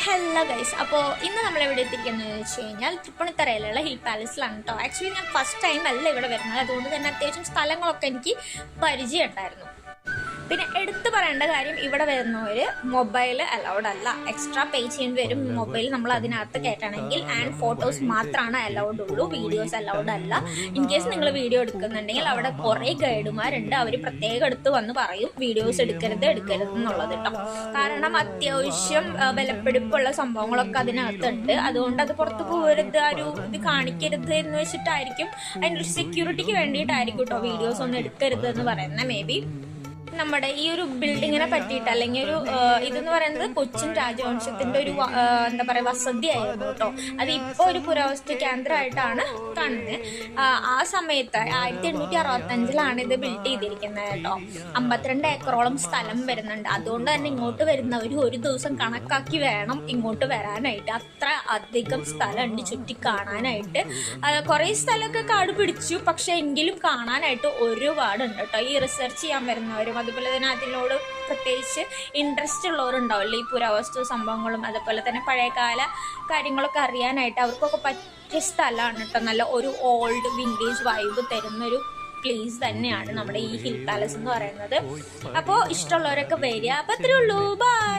Hello guys, അപ്പോൾ ഇന്ന് നമ്മളെവിടെ എത്തിയിരിക്കുന്നതെന്ന് വെച്ച് കഴിഞ്ഞാൽ തൃപ്പൂണിത്തറയിലുള്ള ഹിൽ പാലസിലാണ് കേട്ടോ. ആക്ച്വലി ഞാൻ ഫസ്റ്റ് ടൈം അല്ല ഇവിടെ വരുന്നത്, അതുകൊണ്ട് തന്നെ അത്യാവശ്യം സ്ഥലങ്ങളൊക്കെ എനിക്ക് പരിചയം ഉണ്ടായിരുന്നു. പിന്നെ എടുത്തു പറയേണ്ട കാര്യം, ഇവിടെ വരുന്നവർ മൊബൈൽ അലൗഡ് അല്ല, എക്സ്ട്രാ പേ ചെയ്യേണ്ടി വരും. മൊബൈൽ നമ്മൾ അതിനകത്ത് കയറ്റണമെങ്കിൽ. ആൻഡ് ഫോട്ടോസ് മാത്രമാണ് അലൗഡ് ഉള്ളൂ, വീഡിയോസ് അലൗഡ് അല്ല. ഇൻ കേസ് നിങ്ങൾ വീഡിയോ എടുക്കുന്നുണ്ടെങ്കിൽ അവിടെ കുറേ ഗൈഡുമാരുണ്ട്, അവർ പ്രത്യേകം എടുത്ത് വന്ന് പറയും വീഡിയോസ് എടുക്കരുത് എന്നുള്ളത് കേട്ടോ. കാരണം അത്യാവശ്യം വിലപിടിപ്പുള്ള സംഭവങ്ങളൊക്കെ അതിനകത്തുണ്ട്, അതുകൊണ്ട് അത് പുറത്ത് പോകരുത്, ഇത് കാണിക്കരുത് എന്ന് വെച്ചിട്ടായിരിക്കും, അതിൻ്റെ ഒരു സെക്യൂരിറ്റിക്ക് വേണ്ടിയിട്ടായിരിക്കും കേട്ടോ വീഡിയോസ് ഒന്നും എടുക്കരുത് എന്ന് പറയുന്നത്. മേ ബി നമ്മുടെ ഈ ഒരു ബിൽഡിങ്ങിനെ പറ്റിയിട്ട്, അല്ലെങ്കിൽ ഒരു ഇതെന്ന് പറയുന്നത് കൊച്ചിൻ രാജവംശത്തിന്റെ ഒരു എന്താ പറയുക വസതിയായിരുന്നു കേട്ടോ. അത് ഇപ്പോൾ ഒരു പുരാവസ്തു കേന്ദ്രമായിട്ടാണ് കാണുന്നത്. ആ സമയത്ത് 1865 ഇത് ബിൽഡ് ചെയ്തിരിക്കുന്നത് കേട്ടോ. 52 ഏക്കറോളം സ്ഥലം വരുന്നുണ്ട്. അതുകൊണ്ട് തന്നെ ഇങ്ങോട്ട് വരുന്നവർ ഒരു ദിവസം കണക്കാക്കി വേണം ഇങ്ങോട്ട് വരാനായിട്ട്. അത്ര അധികം സ്ഥലമുണ്ട് ചുറ്റി കാണാനായിട്ട്. കുറേ സ്ഥലമൊക്കെ കാട് പിടിച്ചു, പക്ഷെ എങ്കിലും കാണാനായിട്ട് ഒരുപാടുണ്ട് കേട്ടോ. ഈ റിസർച്ച് ചെയ്യാൻ വരുന്നവരും അതുപോലെ തന്നെ അതിനോട് പ്രത്യേകിച്ച് ഇൻട്രസ്റ്റ് ഉള്ളവരുണ്ടാവില്ലേ, ഈ പുരാവസ്തു സംഭവങ്ങളും അതുപോലെ തന്നെ പഴയകാല കാര്യങ്ങളൊക്കെ അറിയാനായിട്ട് അവർക്കൊക്കെ പറ്റിയ സ്ഥലമാണ് കേട്ടോ. നല്ല ഒരു ഓൾഡ് വിൻറ്റേജ് വൈബ് തരുന്നൊരു പ്ലേസ് തന്നെയാണ് നമ്മുടെ ഈ ഹിൽ പാലസ് എന്ന് പറയുന്നത്. അപ്പോൾ ഇഷ്ടമുള്ളവരൊക്കെ വരിക. അപ്പോൾ അത്രേ ഉള്ളൂ, ബൈ.